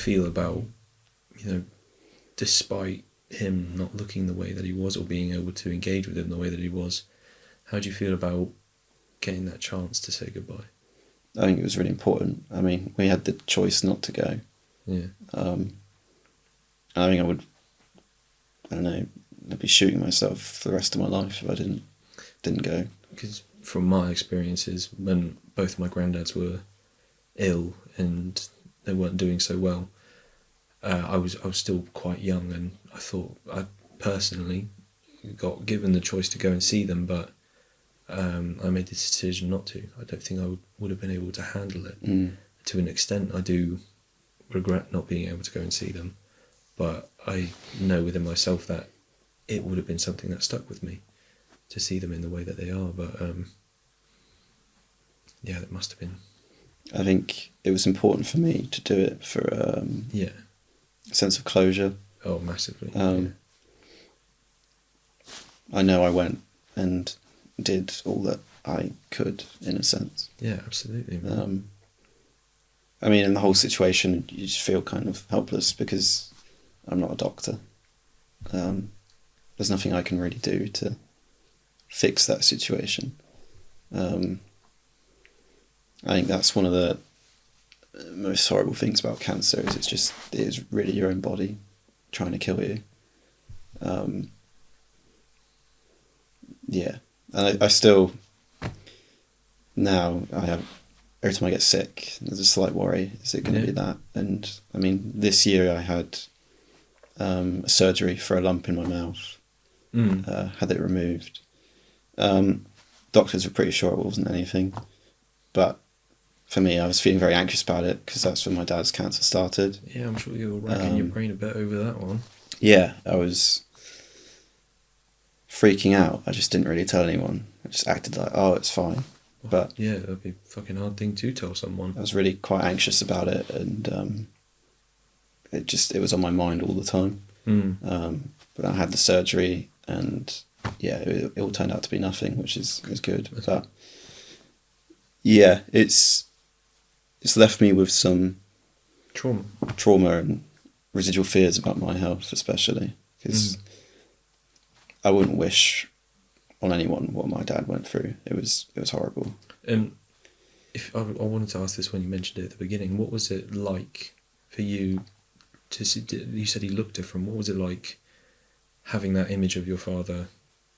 feel about, despite him not looking the way that he was or being able to engage with him the way that he was, how do you feel about getting that chance to say goodbye? I think it was really important. I mean, we had the choice not to go. Yeah. I think I'd be shooting myself for the rest of my life if I didn't go. Because from my experiences, when both my granddads were ill and they weren't doing so well, I was still quite young, and I thought I personally got given the choice to go and see them, but I made the decision not to. I don't think I would have been able to handle it. To an extent. I do regret not being able to go and see them, but I know within myself that it would have been something that stuck with me to see them in the way that they are. But yeah, that must have been. I think it was important for me to do it for a sense of closure. Oh, massively. I know I went and did all that I could, in a sense. Yeah, absolutely. I mean, in the whole situation, you just feel kind of helpless because I'm not a doctor. There's nothing I can really do to fix that situation. I think that's one of the most horrible things about cancer is it is really your own body trying to kill you. Yeah, and I still now every time I get sick, there's a slight worry. Is it going to be that? And I mean, this year I had a surgery for a lump in my mouth. Had it removed. Doctors were pretty sure it wasn't anything, but for me, I was feeling very anxious about it because that's when my dad's cancer started. Yeah, I'm sure you were racking your brain a bit over that one. Yeah, I was freaking out. I just didn't really tell anyone. I just acted like, oh, it's fine. But yeah, that'd be a fucking hard thing to tell someone. I was really quite anxious about it, and it was on my mind all the time. But I had the surgery, and yeah, it all turned out to be nothing, which is good. But yeah, it's left me with some trauma and residual fears about my health, especially because I wouldn't wish on anyone what my dad went through. It was horrible. If I wanted to ask this when you mentioned it at the beginning, what was it like for you to see? You said he looked different. What was it like having that image of your father,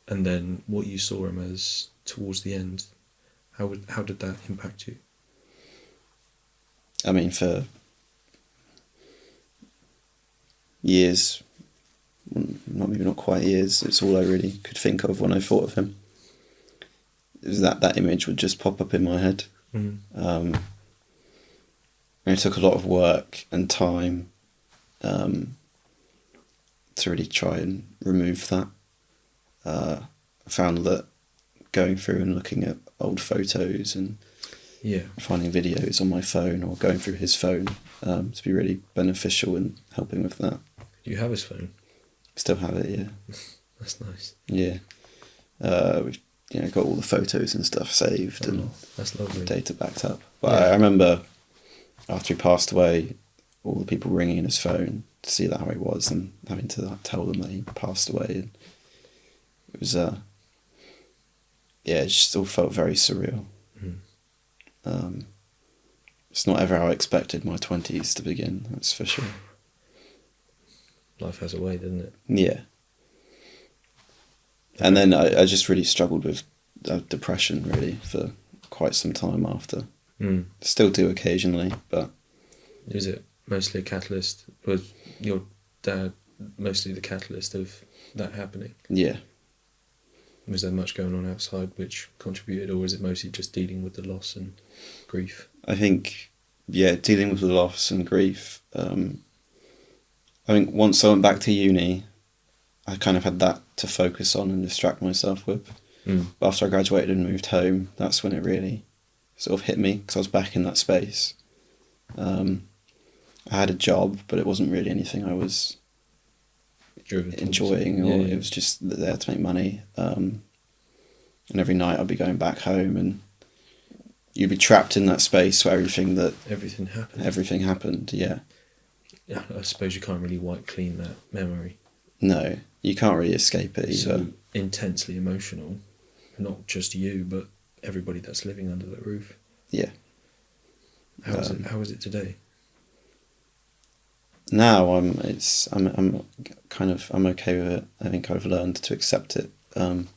and then what you saw him as towards the end? How did that impact you? I mean, for years, maybe not quite years, it's all I really could think of when I thought of him. It was that image would just pop up in my head. And it took a lot of work and time to really try and remove that. I found that going through and looking at old photos and finding videos on my phone or going through his phone to be really beneficial in helping with that. Do you have his phone? Still have it, yeah. That's nice. Yeah. We've got all the photos and stuff saved and that's lovely. Data backed up. But I remember after he passed away, all the people ringing in his phone to see how he was and having to tell them that he passed away. And it was, it just all felt very surreal. It's not ever how I expected my 20s to begin, that's for sure. Life has a way, doesn't it? Yeah. And then I just really struggled with depression, really, for quite some time after. Still do occasionally, but... Was it mostly a catalyst? Was your dad mostly the catalyst of that happening? Yeah. Was there much going on outside which contributed, or was it mostly just dealing with the loss and grief? I think, dealing with the loss and grief. I think once I went back to uni, I kind of had that to focus on and distract myself with. But after I graduated and moved home, that's when it really sort of hit me, because I was back in that space. I had a job, but it wasn't really anything I was enjoying, or it was just there to make money. And every night I'd be going back home, and you'd be trapped in that space where everything happened. Yeah. yeah, I suppose you can't really wipe clean that memory. No, you can't really escape it either. So intensely emotional, not just you, but everybody that's living under that roof. Yeah. How is it today? Now I'm okay with it. I think I've learned to accept it. And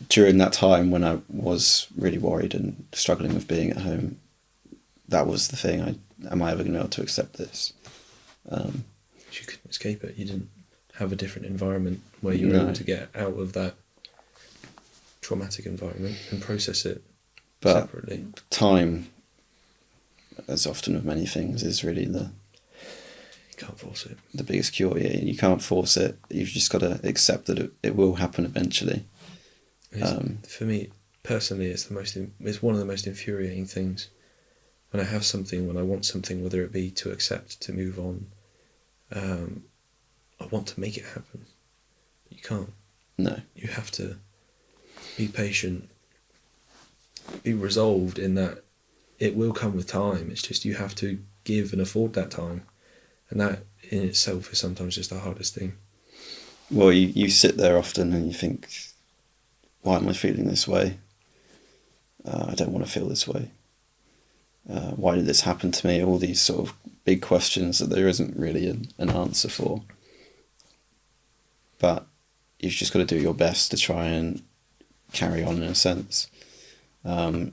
during that time when I was really worried and struggling with being at home, that was the thing. Am I ever going to be able to accept this? You couldn't escape it. You didn't have a different environment where you were able to get out of that traumatic environment and process it separately. Time, as often with many things, is really you can't force it. The biggest cure. Yeah, you can't force it. You've just got to accept that it will happen eventually. For me personally, it's one of the most infuriating things when I want something, whether it be to accept, to move on. I want to make it happen. You can't. No. You have to be patient, be resolved in that it will come with time. It's just you have to give and afford that time, and that in itself is sometimes just the hardest thing. Well, you sit there often and you think, why am I feeling this way? I don't want to feel this way. Why did this happen to me? All these sort of big questions that there isn't really an answer for. But you've just got to do your best to try and carry on in a sense. Because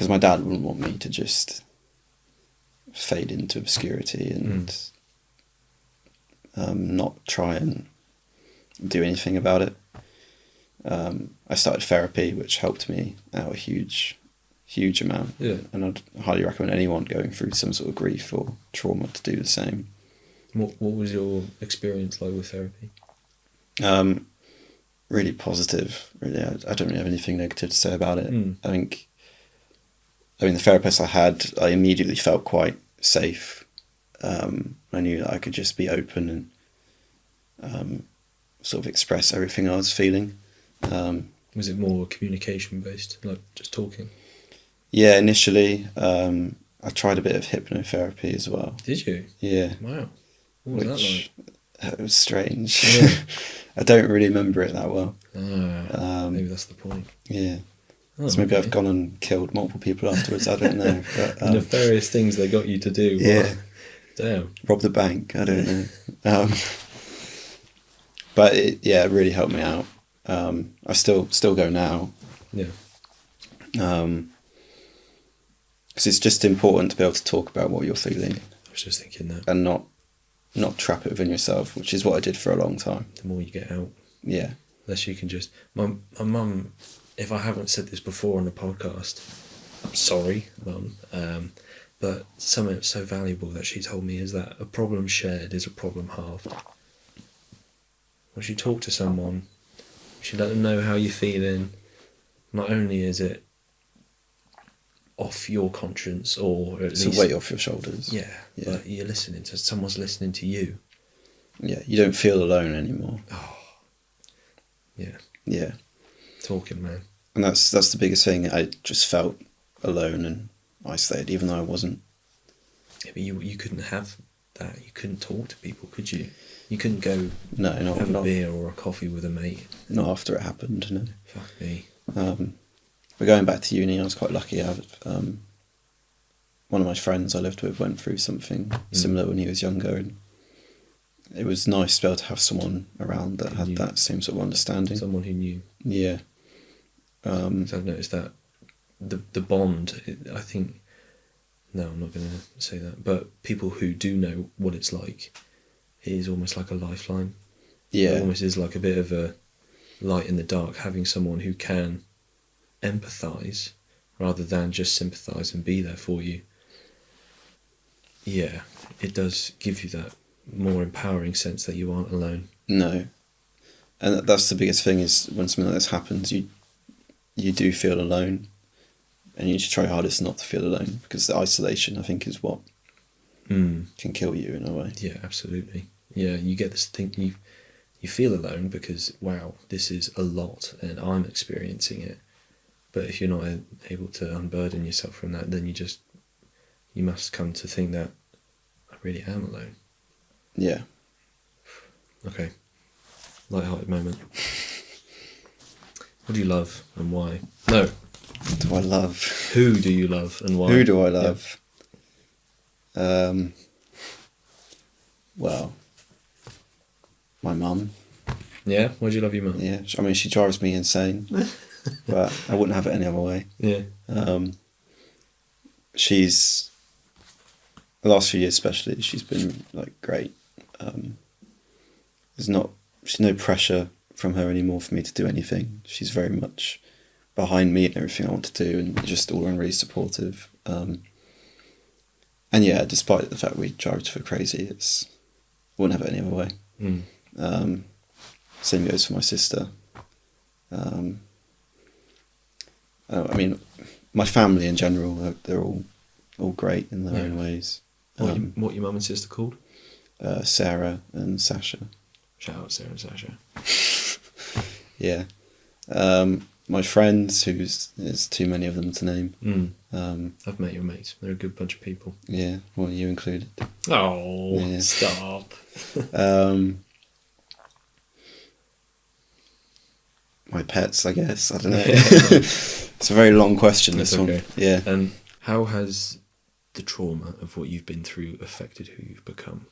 my dad wouldn't want me to just fade into obscurity and not try and do anything about it. I started therapy, which helped me out a huge amount. Yeah. And I'd highly recommend anyone going through some sort of grief or trauma to do the same. What was your experience like with therapy? Really positive. Really, I don't really have anything negative to say about it. I mean, the therapist I had, I immediately felt quite safe. I knew that I could just be open and sort of express everything I was feeling. Was it more communication based, like just talking? Yeah, initially, I tried a bit of hypnotherapy as well. Did you? Yeah. Wow. What was that like? It was strange. Yeah. I don't really remember it that well. Maybe that's the point. Yeah. Oh, So maybe I've gone and killed multiple people afterwards. I don't know. But, the nefarious things they got you to do. Yeah. Wow. Damn. Rob the bank. I don't know. But it really helped me out. I still go now. Yeah. Because it's just important to be able to talk about what you're feeling. I was just thinking that. And not trap it within yourself, which is what I did for a long time. The more you get out. Yeah. Unless you can just... My mum, if I haven't said this before on the podcast, I'm sorry, Mum, but something so valuable that she told me is that a problem shared is a problem halved. Once you talk to someone, you should let them know how you're feeling. Not only is it off your conscience, or at least... It's a weight off your shoulders. Yeah, but you're listening to... Someone's listening to you. Yeah, you don't feel alone anymore. Oh, yeah. Yeah. Talking, man. And that's the biggest thing. I just felt alone and isolated, even though I wasn't. Yeah, but you couldn't have that. You couldn't talk to people, could you? You couldn't go have a beer or a coffee with a mate. Not after it happened, no. Fuck me. But going back to uni, I was quite lucky. One of my friends I lived with went through something similar when he was younger, and it was nice to be able to have someone around that had that same sort of understanding. Someone who knew. Yeah. So I've noticed that the bond, I think... No, I'm not going to say that. But people who do know what it's like, it is almost like a lifeline. Yeah. It almost is like a bit of a light in the dark, having someone who can empathise rather than just sympathise and be there for you. Yeah, it does give you that more empowering sense that you aren't alone. No. And that's the biggest thing, is when something like this happens, you do feel alone. And you need to try hardest not to feel alone, because the isolation, I think, is what can kill you in a way. Yeah, absolutely. Yeah, you get this thing, you feel alone because, wow, this is a lot and I'm experiencing it. But if you're not able to unburden yourself from that, then you you must come to think that I really am alone. Yeah. Okay. Light-hearted moment. What do you love and why? No. What do I love? Who do you love and why? Who do I love? Well, my mum. Yeah? Why do you love your mum? Yeah, I mean, she drives me insane, but I wouldn't have it any other way. Yeah. She's, the last few years especially, she's been like great. There's no pressure from her anymore for me to do anything. She's very much behind me and everything I want to do, and just all around really supportive. And yeah, despite the fact we drive each other crazy, I wouldn't have it any other way. Same goes for my sister. I mean, my family in general, they're all great in their own ways. What your mum and sister called? Sarah and Sasha. Shout out Sarah and Sasha. Yeah. My friends, there's too many of them to name. I've met your mates. They're a good bunch of people. Yeah, well, you included. Oh, Yeah. Stop. My pets, I guess. I don't know. It's a very long question, this one. Yeah. And how has the trauma of what you've been through affected who you've become?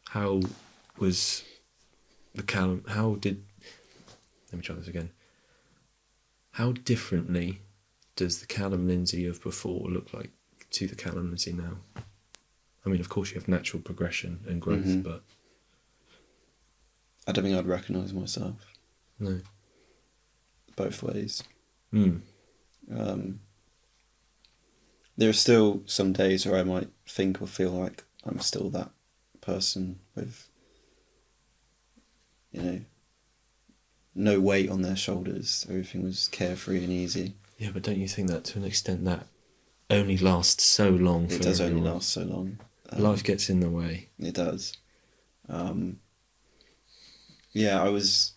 How was let me try this again. How differently does the Callum Lindsay of before look like to the Callum Lindsay now? I mean, of course you have natural progression and growth, but... I don't think I'd recognise myself. No. Both ways. Mm. There are still some days where I might think or feel like I'm still that person with, no weight on their shoulders. Everything was carefree and easy. Yeah, but don't you think that to an extent that only lasts so long? It does only last so long. Life gets in the way. It does. Yeah, I was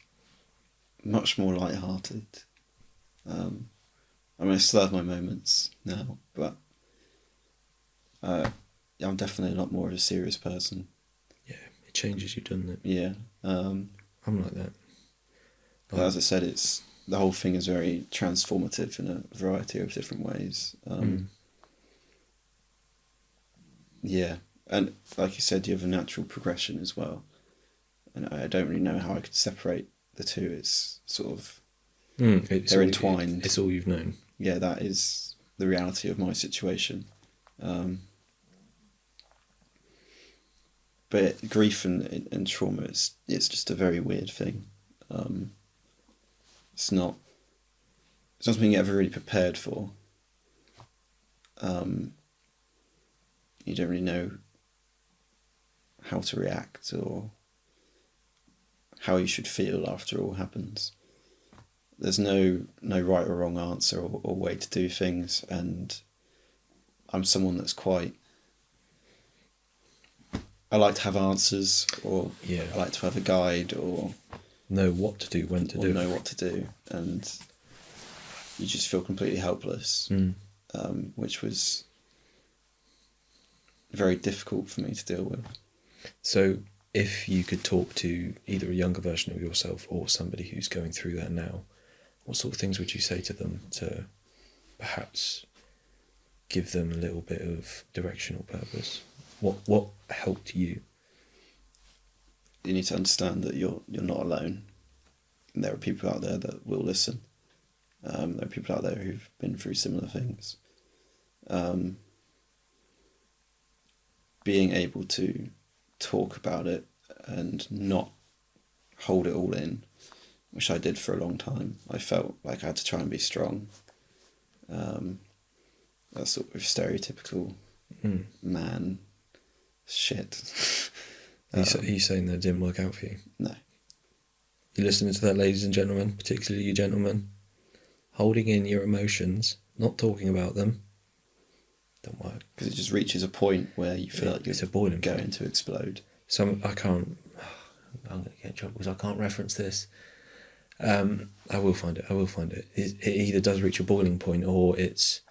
much more light-hearted. I mean, I still have my moments now, but I'm definitely a lot more of a serious person. Yeah, it changes you, doesn't it? Yeah. I'm like that. But as I said, the whole thing is very transformative in a variety of different ways. Yeah, and like you said, you have a natural progression as well. And I don't really know how I could separate the two. It's sort of they're entwined. It's all you've known. Yeah, that is the reality of my situation. But grief and trauma it's just a very weird thing. It's not something you're ever really prepared for. You don't really know how to react or how you should feel after it all happens. There's no right or wrong answer or way to do things, and I'm someone that's I like to have answers, or I like to have a guide, or know what to do, when to do. Know what to do, and you just feel completely helpless, which was very difficult for me to deal with. So if you could talk to either a younger version of yourself or somebody who's going through that now, what sort of things would you say to them to perhaps give them a little bit of direction or purpose? What helped you? You need to understand that you're not alone. And there are people out there that will listen. There are people out there who've been through similar things. Being able to talk about it and not hold it all in, which I did for a long time. I felt like I had to try and be strong. That sort of stereotypical man shit. Are you saying that didn't work out for you? No. You listening to that, ladies and gentlemen, particularly you gentlemen? Holding in your emotions, not talking about them, don't work. Because it just reaches a point where you feel like it's a boiling going point. to explode. I'm going to get in trouble because I can't reference this. I will find it. It either does reach a boiling point or it's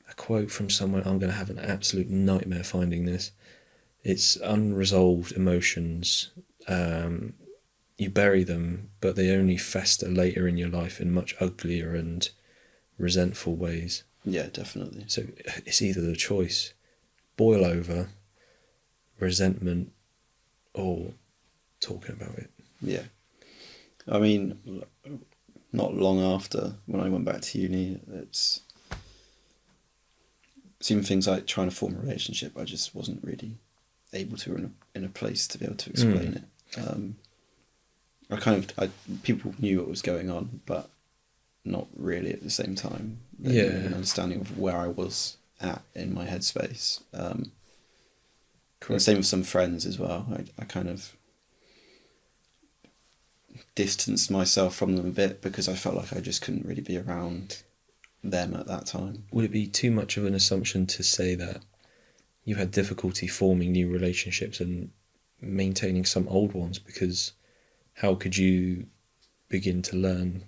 a quote from someone. I'm going to have an absolute nightmare finding this. It's unresolved emotions. You bury them, but they only fester later in your life in much uglier and resentful ways. Yeah, definitely. So it's either the choice: boil over, resentment, or talking about it. Yeah. I mean, not long after, when I went back to uni, it's even things like trying to form a relationship, I just wasn't really able to in a place to be able to explain it. People knew what was going on, but not really at the same time. They didn't have an understanding of where I was at in my headspace. And same with some friends as well. I kind of distanced myself from them a bit because I felt like I just couldn't really be around them at that time. Would it be too much of an assumption to say that you had difficulty forming new relationships and maintaining some old ones? Because how could you begin to learn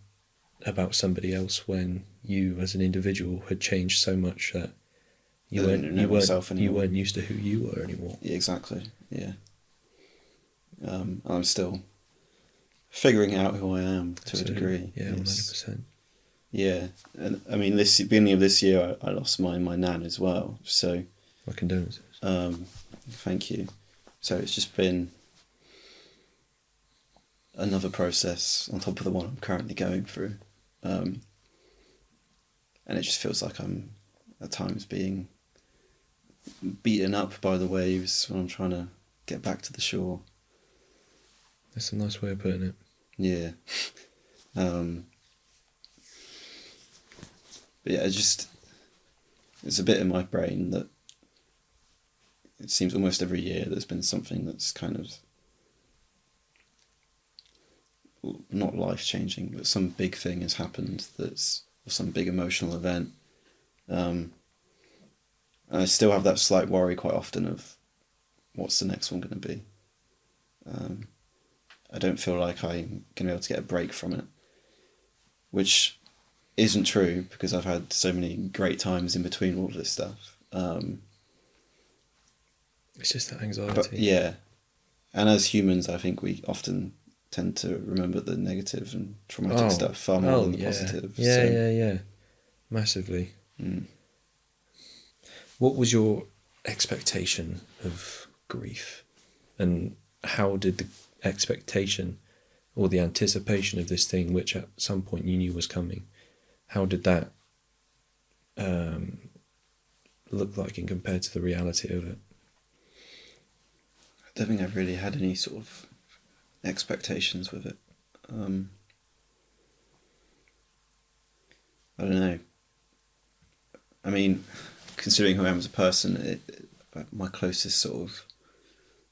about somebody else when you as an individual had changed so much that you weren't used to who you were anymore? Yeah, exactly. Yeah. I'm still figuring out who I am to Absolutely. a degree. Yeah, 100%. Yeah, and I mean, beginning of this year, I lost my nan as well. So, my condolences. Thank you. So it's just been another process on top of the one I'm currently going through, and it just feels like I'm at times being beaten up by the waves when I'm trying to get back to the shore. That's a nice way of putting it. Yeah. But yeah, it's a bit in my brain that it seems almost every year there's been something that's kind of not life-changing, but some big thing has happened that's some big emotional event. And I still have that slight worry quite often of what's the next one going to be. I don't feel like I'm going to be able to get a break from it, which isn't true because I've had so many great times in between all of this stuff. It's just that anxiety. But yeah, and as humans, I think we often tend to remember the negative and traumatic stuff far more than the positive. Yeah, massively. What was your expectation of grief, and how did the expectation or the anticipation of this thing, which at some point you knew was coming, how did that look like in compared to the reality of it? I don't think I've really had any sort of expectations with it. I don't know. I mean, considering who I am as a person, my closest sort of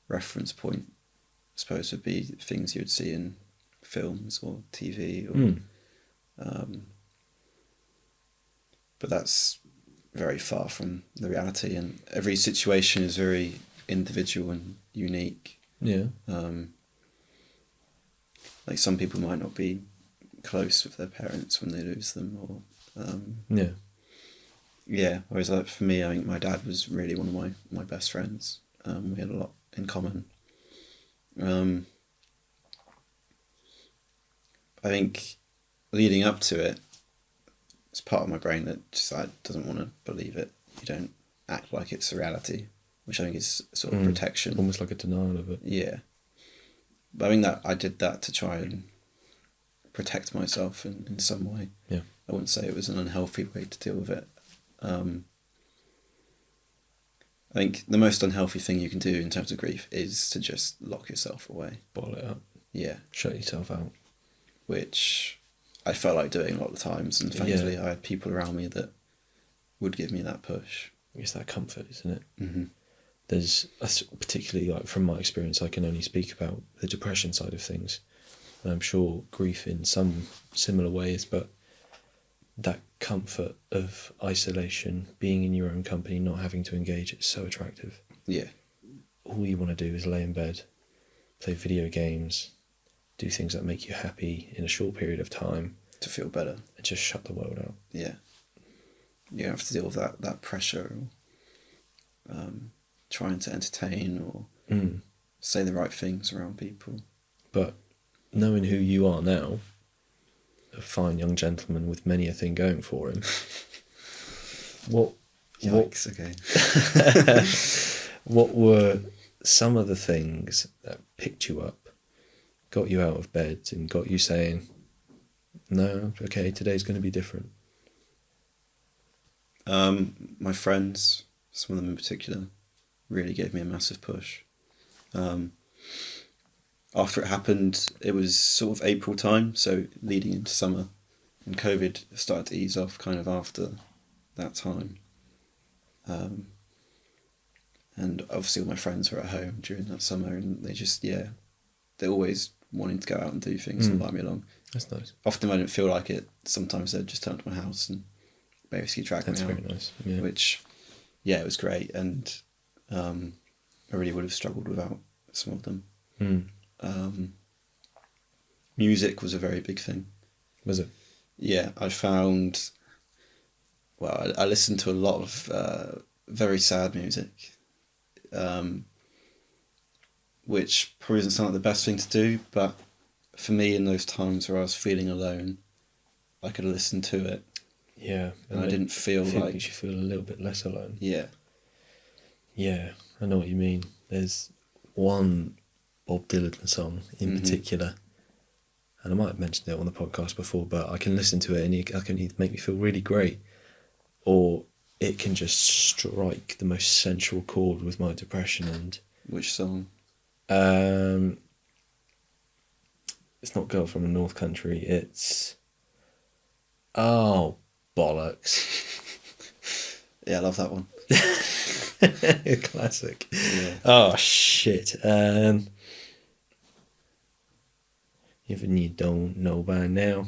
reference point, I suppose, would be things you would see in films or TV. But that's very far from the reality, and every situation is very individual and unique. Yeah. Like some people might not be close with their parents when they lose them, or whereas like for me, I think my dad was really one of my best friends. We had a lot in common. I think leading up to it, it's part of my brain that just doesn't want to believe it. You don't act like it's a reality, which I think is sort of protection. Almost like a denial of it. Yeah. But I think that I did that to try and protect myself in some way. Yeah. I wouldn't say it was an unhealthy way to deal with it. I think the most unhealthy thing you can do in terms of grief is to just lock yourself away. Bottle it up. Yeah. Shut yourself out. Which I felt like doing a lot of the times, and thankfully I had people around me that would give me that push. It's that comfort, isn't it? Mm-hmm. There's, particularly like from my experience, I can only speak about the depression side of things. And I'm sure grief in some similar ways, but that comfort of isolation, being in your own company, not having to engage, it's so attractive. Yeah. All you want to do is lay in bed, play video games, do things that make you happy in a short period of time. To feel better. And just shut the world out. Yeah. you have to deal with that pressure, or trying to entertain or say the right things around people. But knowing who you are now, a fine young gentleman with many a thing going for him, Yikes, okay. what were some of the things that picked you up, got you out of bed, and got you saying, no, okay, today's going to be different? My friends, some of them in particular, really gave me a massive push. After it happened, it was sort of April time, so leading into summer, and COVID started to ease off kind of after that time. And obviously all my friends were at home during that summer, and they just, they're always wanting to go out and do things and invite me along. That's nice. Often I didn't feel like it. Sometimes they'd just turn up to my house and basically drag me out. That's very nice. Yeah. Which, it was great, and I really would have struggled without some of them. Music was a very big thing. Was it? Yeah, I found... Well, I listened to a lot of very sad music, which probably doesn't sound like the best thing to do, but for me, in those times where I was feeling alone, I could listen to it. Yeah. And I didn't feel like... Makes you feel a little bit less alone. Yeah. Yeah, I know what you mean. There's one Bob Dylan song in particular, and I might have mentioned it on the podcast before, but I can listen to it and it can either make me feel really great, or it can just strike the most central chord with my depression. And Which song? It's not Girl from the North Country, it's... Oh, bollocks. Yeah, I love that one. Classic. Yeah. Oh, shit. Even you don't know by now,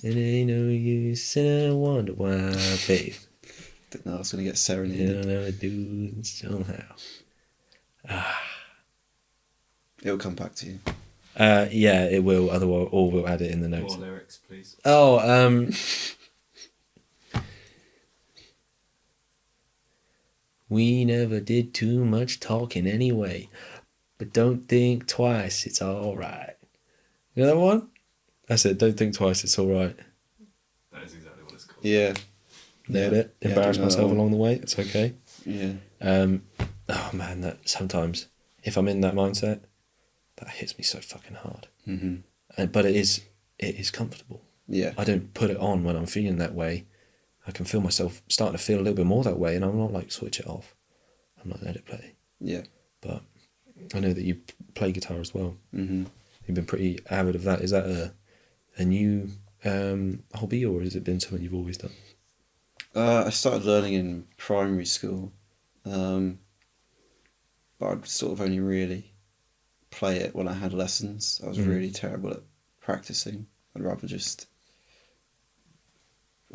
it ain't no use, and I wonder why, babe. Didn't know I was going to get serenaded. You don't know do it somehow. It'll come back to you. Yeah, it will. Otherwise, or we'll add it in the notes. More lyrics, please. Oh, we never did too much talking anyway, but don't think twice, it's all right. You know that one? That's it. Don't think twice, it's all right. That is exactly what it's called. Yeah. Nailed it. Yeah, Embarrassed I don't know myself that one. along the way. It's okay. Yeah. Oh man, that sometimes if I'm in that mindset, that hits me so fucking hard. But it is comfortable. Yeah. I don't put it on when I'm feeling that way. I can feel myself starting to feel a little bit more that way, and I'm not like switch it off. I'm not let it play. Yeah. But I know that you play guitar as well. You've been pretty avid of that. Is that a new hobby, or has it been something you've always done? I started learning in primary school, but I'd sort of only really play it when I had lessons. I was really terrible at practicing. I'd rather just,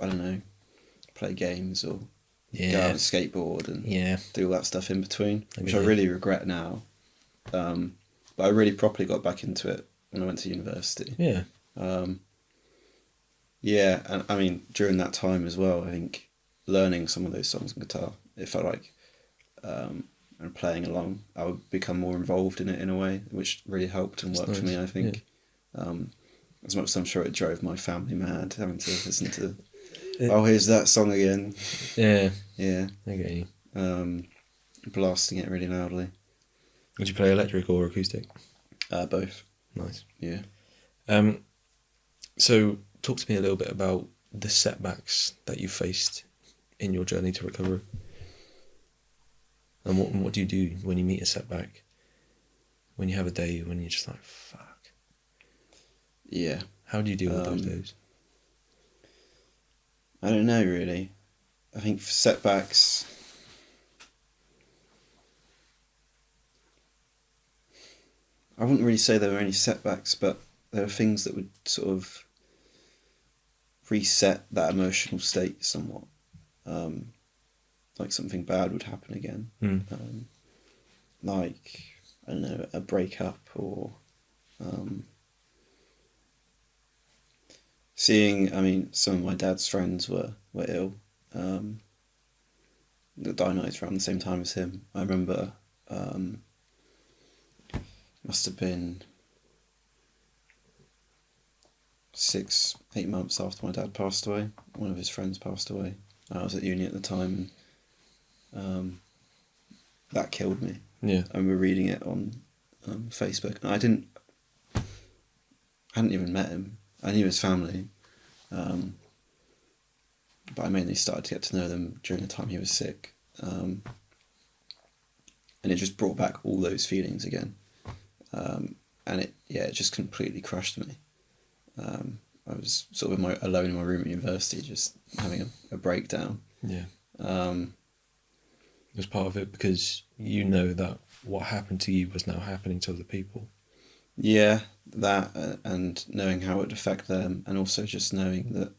I don't know, play games or go out and skateboard and do all that stuff in between, which I really regret now. But I really properly got back into it when I went to university. Yeah. Yeah, and I mean, during that time as well, I think learning some of those songs on guitar, it felt like, and playing along, I would become more involved in it in a way, which really helped and worked for me, I think. As much as I'm sure it drove my family mad, having to listen to, oh, here's that song again. Yeah. Yeah. I get you. Blasting it really loudly. Would you play electric or acoustic? Both. Nice. Yeah. So talk to me a little bit about the setbacks that you faced in your journey to recovery. And what do you do when you meet a setback? When you have a day when you're just like, fuck. Yeah. How do you deal with those days? I don't know, really. I think for setbacks, I wouldn't really say there were any setbacks, but there were things that would sort of reset that emotional state somewhat. Like something bad would happen again. Like, I don't know, a breakup or seeing, I mean, some of my dad's friends were ill. That diagnosed around the same time as him. I remember, must have been 6, 8 months after my dad passed away. One of his friends passed away. I was at uni at the time, and that killed me. Yeah. I remember reading it on Facebook, and I hadn't even met him. I knew his family, but I mainly started to get to know them during the time he was sick, and it just brought back all those feelings again, and it just completely crushed me. I was sort of alone in my room at university, just having a breakdown. Yeah. It was part of it because you know that what happened to you was now happening to other people. Yeah, that and knowing how it would affect them, and also just knowing that,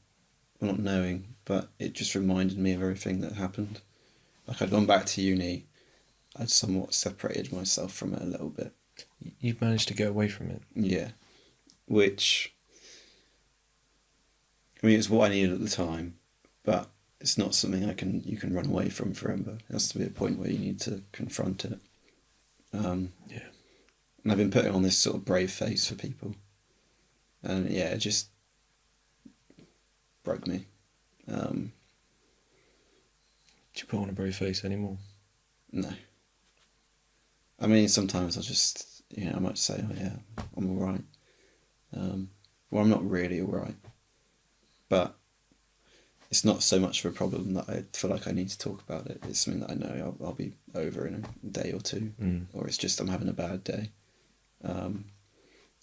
well, not knowing, but it just reminded me of everything that happened. Like, I'd gone back to uni, I'd somewhat separated myself from it a little bit. You've managed to get away from it. Yeah, which, I mean, it's what I needed at the time, but it's not something you can run away from forever. There has to be a point where you need to confront it. Yeah. And I've been putting on this sort of brave face for people, and yeah, it just broke me. Do you put on a brave face anymore? No. I mean, sometimes I'll just, I might say, oh yeah, I'm all right. Well, I'm not really all right, but it's not so much of a problem that I feel like I need to talk about it. It's something that I know I'll be over in a day or two, or it's just I'm having a bad day.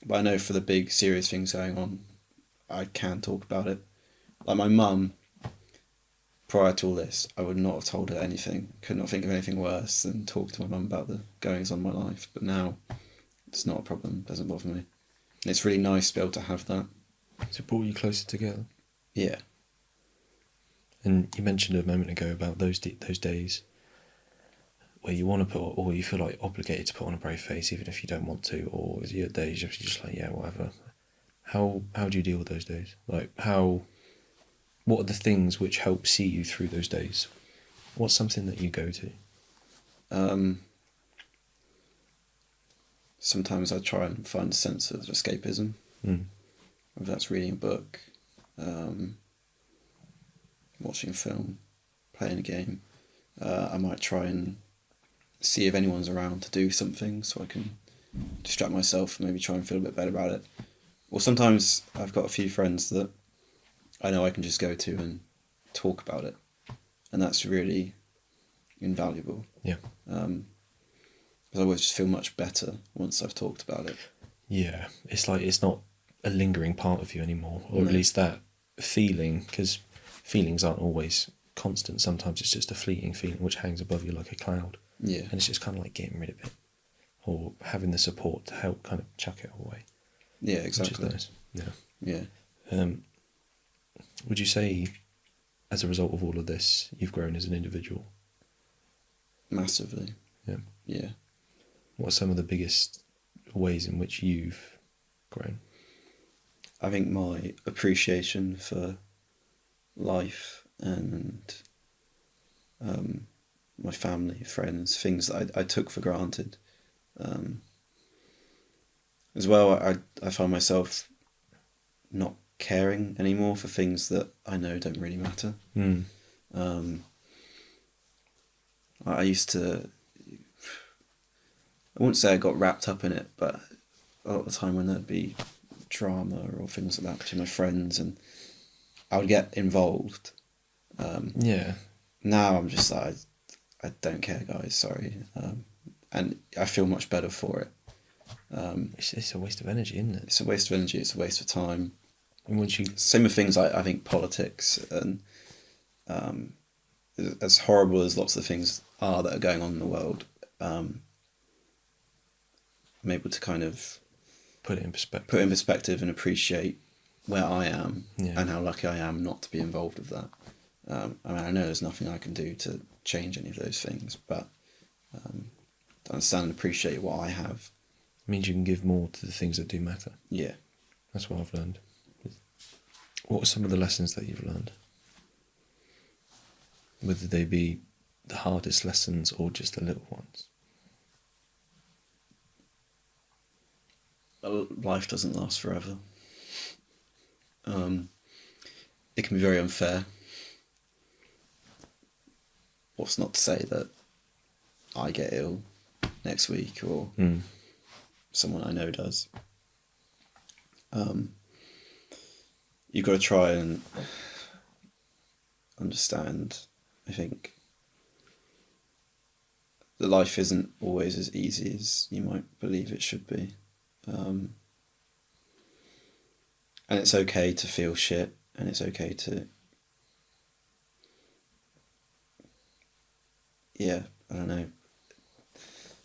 But I know for the big serious things going on, I can talk about it. Like my mum, prior to all this, I would not have told her anything. Could not think of anything worse than talk to my mum about the goings on in my life. But now, it's not a problem. It doesn't bother me. And it's really nice to be able to have that. It's brought you closer together. Yeah. And you mentioned a moment ago about those days where you want to put, or you feel like obligated to put on a brave face even if you don't want to, or your days you're just like, yeah, whatever. How do you deal with those days? Like, what are the things which help see you through those days? What's something that you go to? Sometimes I try and find a sense of escapism. Whether that's reading a book, watching a film, playing a game. I might try and see if anyone's around to do something so I can distract myself and maybe try and feel a bit better about it. Or sometimes I've got a few friends that I know I can just go to and talk about it, and that's really invaluable. Yeah. Because I always just feel much better once I've talked about it. Yeah, it's like it's not a lingering part of you anymore, or at least that feeling, because feelings aren't always constant. Sometimes it's just a fleeting feeling which hangs above you like a cloud. Yeah. And it's just kind of like getting rid of it, or having the support to help kind of chuck it away. Yeah, exactly. Which is nice. Yeah. Yeah. Would you say, as a result of all of this, you've grown as an individual? Massively. Yeah. Yeah. What are some of the biggest ways in which you've grown? I think my appreciation for life and my family, friends, things that I took for granted. As well, I find myself not caring anymore for things that I know don't really matter. I used to, I wouldn't say I got wrapped up in it, but a lot of the time when there'd be drama or things like that between my friends, and I would get involved. Yeah. Now I'm just like, I don't care, guys, sorry. And I feel much better for it. It's a waste of energy, isn't it? It's a waste of energy, it's a waste of time. And once you... Same with things like, I think, politics, and as horrible as lots of things are that are going on in the world, I'm able to kind of put it in perspective and appreciate where I am, Yeah. and how lucky I am not to be involved with that. I mean, I know there's nothing I can do to change any of those things, but to understand and appreciate what I have. It means you can give more to the things that do matter. Yeah. That's what I've learned. What are some of the lessons that you've learned? Whether they be the hardest lessons or just the little ones. Life doesn't last forever. It can be very unfair. What's not to say that I get ill next week or someone I know does. You've got to try and understand, I think, that life isn't always as easy as you might believe it should be. And it's okay to feel shit, and it's okay to, I don't know.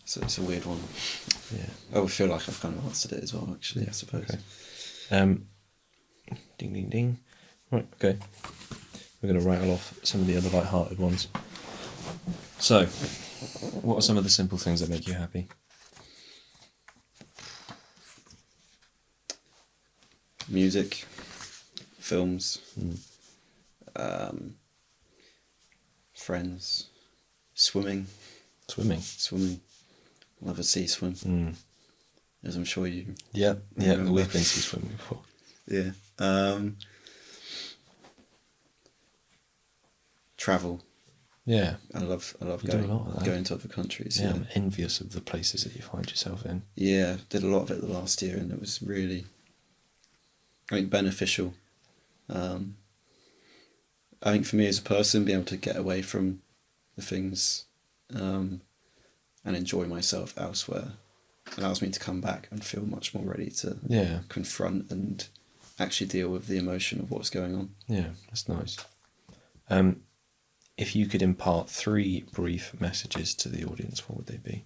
So it's a weird one. Yeah. I feel like I've kind of answered it as well, actually, I suppose. Okay. Ding, ding, ding. Right, okay. We're going to rattle off some of the other light-hearted ones. So, what are some of the simple things that make you happy? Music, films, friends, swimming. Swimming. Love a sea swim, as I'm sure you. Yeah, remember. we've been sea swimming before. Yeah. Travel. Yeah. I love You do a lot of that. going to other countries. Yeah, I'm envious of the places that you find yourself in. Yeah, did a lot of it the last year, and it was really, I think, beneficial. I think for me as a person, being able to get away from the things and enjoy myself elsewhere allows me to come back and feel much more ready to confront and actually deal with the emotion of what's going on. Yeah, that's nice. If you could impart 3 brief messages to the audience, what would they be?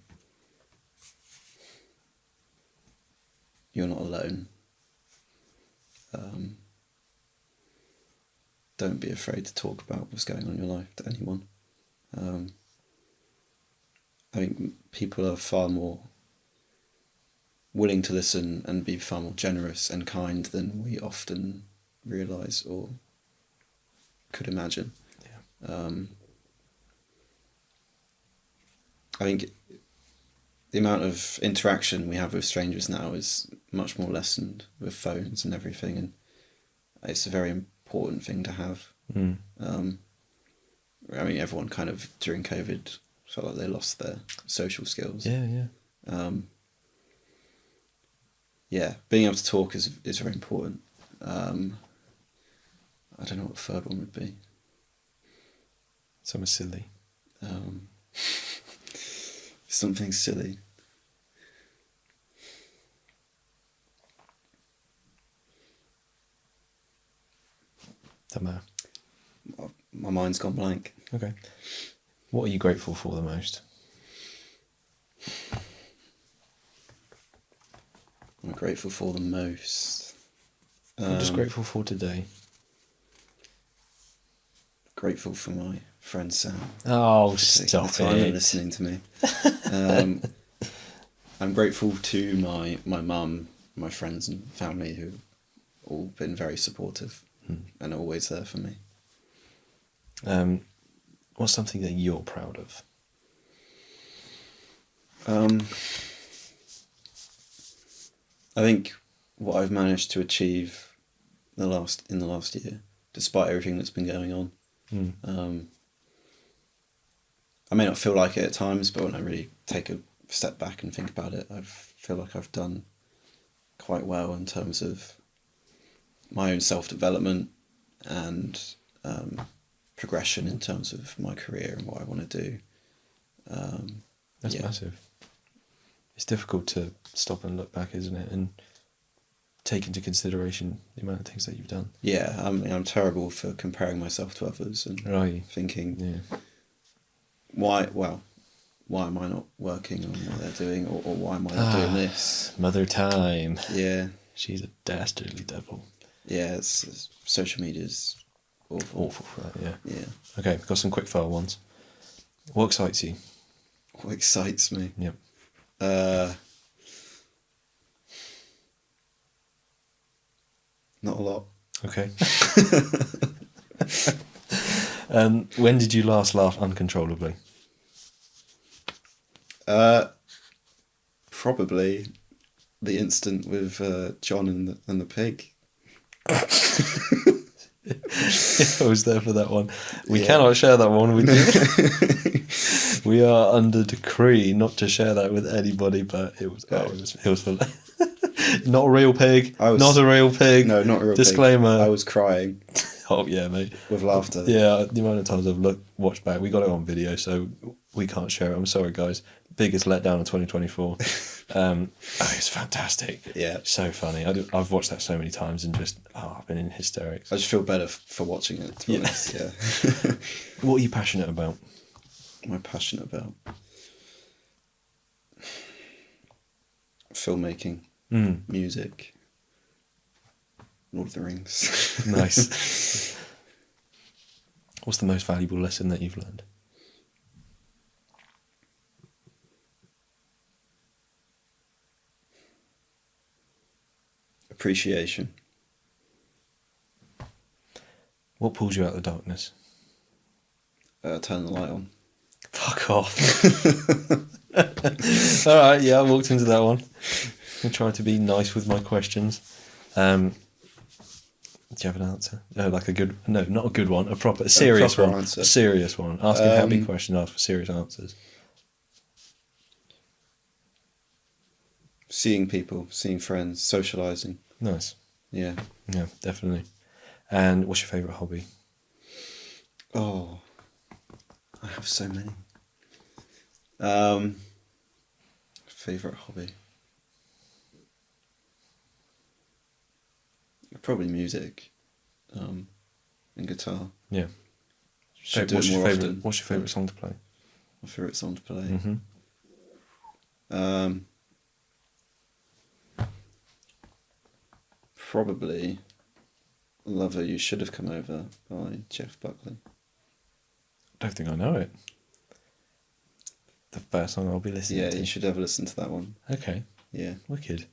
You're not alone. Don't be afraid to talk about what's going on in your life to anyone. I think people are far more willing to listen and be far more generous and kind than we often realise or could imagine. Yeah. I think the amount of interaction we have with strangers now is much more lessened with phones and everything, and it's a very important thing to have. I mean, everyone kind of during COVID felt like they lost their social skills. Yeah. Being able to talk is very important. I don't know what the third one would be. Something silly. Something silly. Doesn't matter. My mind's gone blank. Okay. What are you grateful for the most? I'm grateful for the most. I'm just grateful for today. Grateful for my friend Sam. Oh, stop the time and it. listening to me. I'm grateful to my mum, my friends and family who've all been very supportive and are always there for me. What's something that you're proud of? I think what I've managed to achieve in the last year, despite everything that's been going on. I may not feel like it at times, but when I really take a step back and think about it, I feel like I've done quite well in terms of my own self-development and progression in terms of my career and what I want to do. That's massive. It's difficult to stop and look back, isn't it? And take into consideration the amount of things that you've done. Yeah, I'm terrible for comparing myself to others and thinking, why am I not working on what they're doing, or why am I not doing this? Mother time. Yeah. She's a dastardly devil. Yeah, it's social media's awful. Awful for that, yeah. Yeah. Okay, we've got some quick fire ones. What excites you? What excites me? Yep. Not a lot. Okay. When did you last laugh uncontrollably? Probably the incident with John and the pig. I was there for that one. We Yeah. cannot share that one with you. We are under decree not to share that with anybody, but it was not a real pig. Not a real pig. No, not a real Disclaimer. pig. I was crying Oh yeah, mate. with laughter. Yeah, the amount of times I've watched back, we got it on video, so we can't share it. I'm sorry, guys. Biggest letdown of 2024. It's fantastic. Yeah. So funny. I've watched that so many times and just, I've been in hysterics. I just feel better for watching it, to be honest. Yeah. What are you passionate about? What am I passionate about? Filmmaking, music, Lord of the Rings. Nice. What's the most valuable lesson that you've learned? Appreciation. What pulls you out of the darkness? Turn the light on. Fuck off. All right, yeah, I walked into that one. I tried to be nice with my questions. Do you have an answer? No, like not a good one, a serious proper one. answer. A serious one. Asking happy questions, ask for serious answers. Seeing people, seeing friends, socialising. Nice. Yeah. Yeah, definitely. And what's your favourite hobby? Oh, I have so many. Favourite hobby? Probably music, and guitar. Yeah. Should do it more often. What's your favourite song to play? My favourite song to play? Mm-hmm. Probably Lover You Should Have Come Over by Jeff Buckley. Don't think I know it. The first song I'll be listening to. Yeah, you should have a listen to that one. Okay. Yeah. Wicked.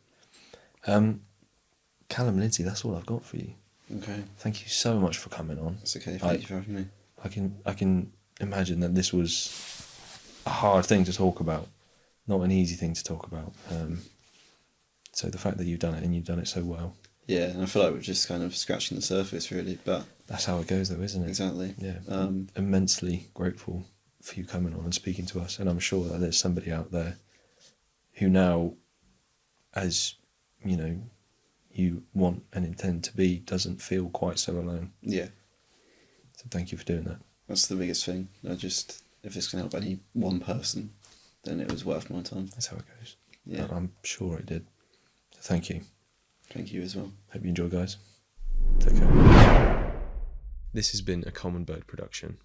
Callum Lindsay, that's all I've got for you. Okay. Thank you so much for coming on. It's okay. Thank you for having me. I can imagine that this was a hard thing to talk about, not an easy thing to talk about. So the fact that you've done it and you've done it so well. Yeah, and I feel like we're just kind of scratching the surface, really. But that's how it goes, though, isn't it? Exactly. Yeah. Immensely grateful for you coming on and speaking to us, and I'm sure that there's somebody out there who now, as you know, you want and intend to be, doesn't feel quite so alone. Yeah. So thank you for doing that. That's the biggest thing. If it's going to help any one person, then it was worth my time. That's how it goes. Yeah. I'm sure it did. So thank you. Thank you as well. Hope you enjoy, guys. Take care. This has been a Common Bird production.